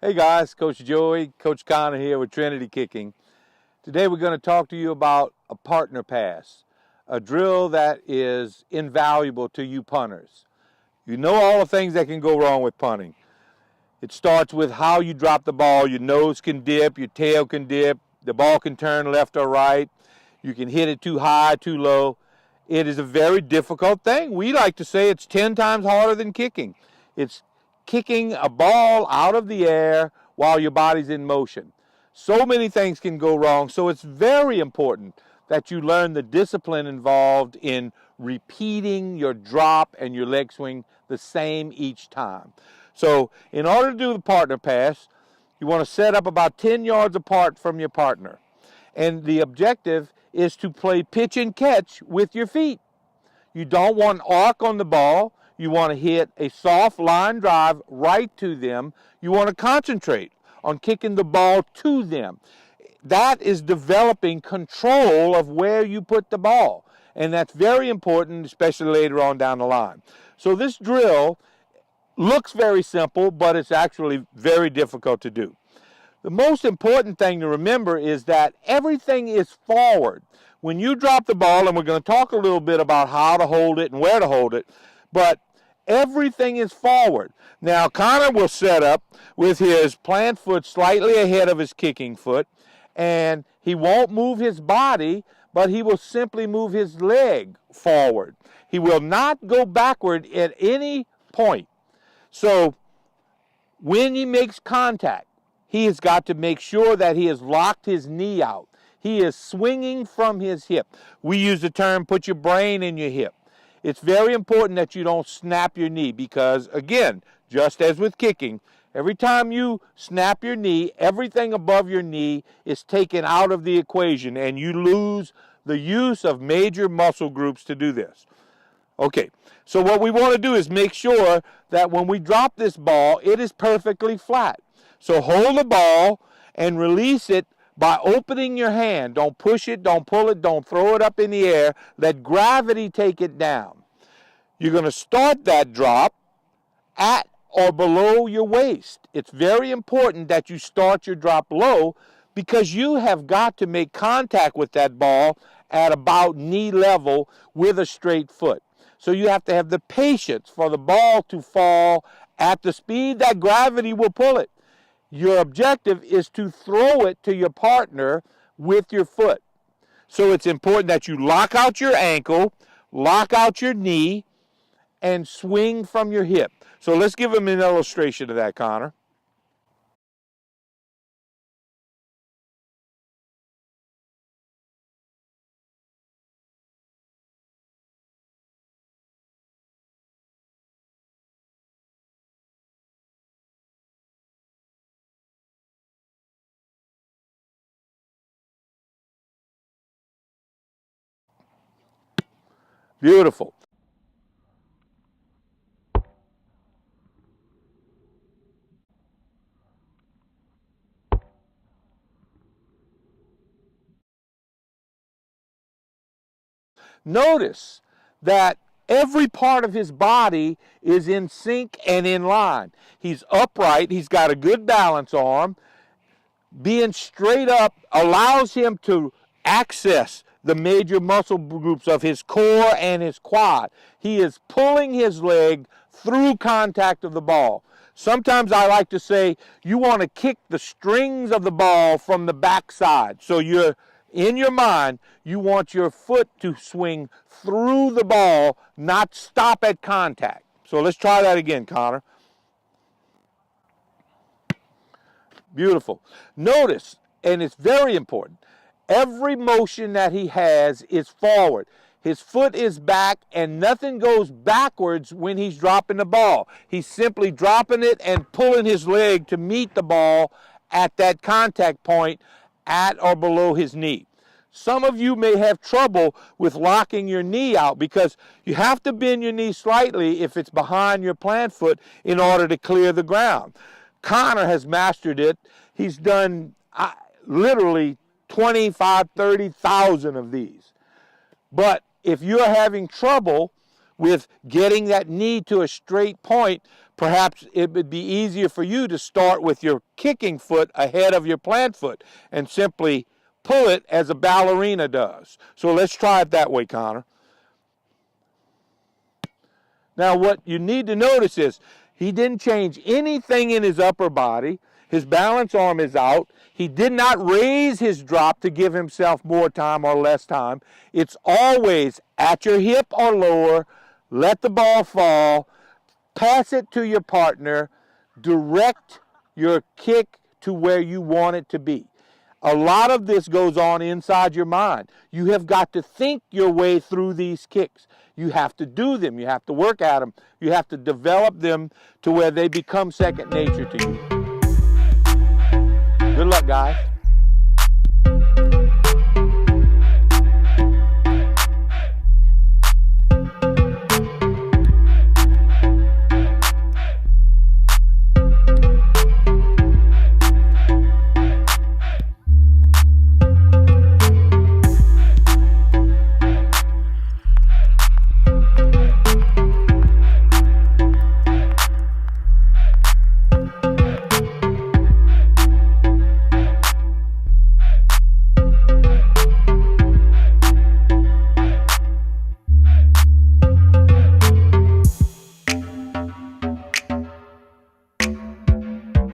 Hey guys, Coach Joey, Coach Connor here with Trinity Kicking. Today we're going to talk to you about a partner pass, a drill that is invaluable to you punters. You know all the things that can go wrong with punting. It starts with how you drop the ball. Your nose can dip, your tail can dip, the ball can turn left or right. You can hit it too high, too low. It is a very difficult thing. We like to say it's 10 times harder than kicking. It's kicking a ball out of the air while your body's in motion. So many things can go wrong, so it's very important that you learn the discipline involved in repeating your drop and your leg swing the same each time. So in order to do the partner pass, you want to set up about 10 yards apart from your partner. And the objective is to play pitch and catch with your feet. You don't want an arc on the ball. You want to hit a soft line drive right to them. You want to concentrate on kicking the ball to them. That is developing control of where you put the ball. And that's very important, especially later on down the line. So this drill looks very simple, but it's actually very difficult to do. The most important thing to remember is that everything is forward. When you drop the ball, and we're going to talk a little bit about how to hold it and where to hold it, but everything is forward. Now, Connor will set up with his plant foot slightly ahead of his kicking foot, and he won't move his body, but he will simply move his leg forward. He will not go backward at any point. So, when he makes contact, he has got to make sure that he has locked his knee out. He is swinging from his hip. We use the term, put your brain in your hip. It's very important that you don't snap your knee because, again, just as with kicking, every time you snap your knee, everything above your knee is taken out of the equation and you lose the use of major muscle groups to do this. Okay, so what we want to do is make sure that when we drop this ball, it is perfectly flat. So hold the ball and release it by opening your hand. Don't push it, don't pull it, don't throw it up in the air. Let gravity take it down. You're going to start that drop at or below your waist. It's very important that you start your drop low because you have got to make contact with that ball at about knee level with a straight foot. So you have to have the patience for the ball to fall at the speed that gravity will pull it. Your objective is to throw it to your partner with your foot. So it's important that you lock out your ankle, lock out your knee, and swing from your hip. So let's give him an illustration of that, Connor. Beautiful. Notice that every part of his body is in sync and in line. He's upright. He's got a good balance arm. Being straight up allows him to access the major muscle groups of his core and his quad. He is pulling his leg through contact of the ball. Sometimes I like to say you want to kick the strings of the ball from the backside. So you're in your mind, you want your foot to swing through the ball, not stop at contact. So let's try that again, Connor. Beautiful. Notice, and it's very important, every motion that he has is forward. His foot is back and nothing goes backwards when he's dropping the ball. He's simply dropping it and pulling his leg to meet the ball at that contact point at or below his knee. Some of you may have trouble with locking your knee out because you have to bend your knee slightly if it's behind your plant foot in order to clear the ground. Connor has mastered it. He's done literally 25, 30,000 of these. But if you're having trouble with getting that knee to a straight point, perhaps it would be easier for you to start with your kicking foot ahead of your plant foot and simply pull it as a ballerina does. So let's try it that way, Connor. Now what you need to notice is he didn't change anything in his upper body. His balance arm is out. He did not raise his drop to give himself more time or less time. It's always at your hip or lower. Let the ball fall. Pass it to your partner. Direct your kick to where you want it to be. A lot of this goes on inside your mind. You have got to think your way through these kicks. You have to do them. You have to work at them. You have to develop them to where they become second nature to you. Good luck, guys.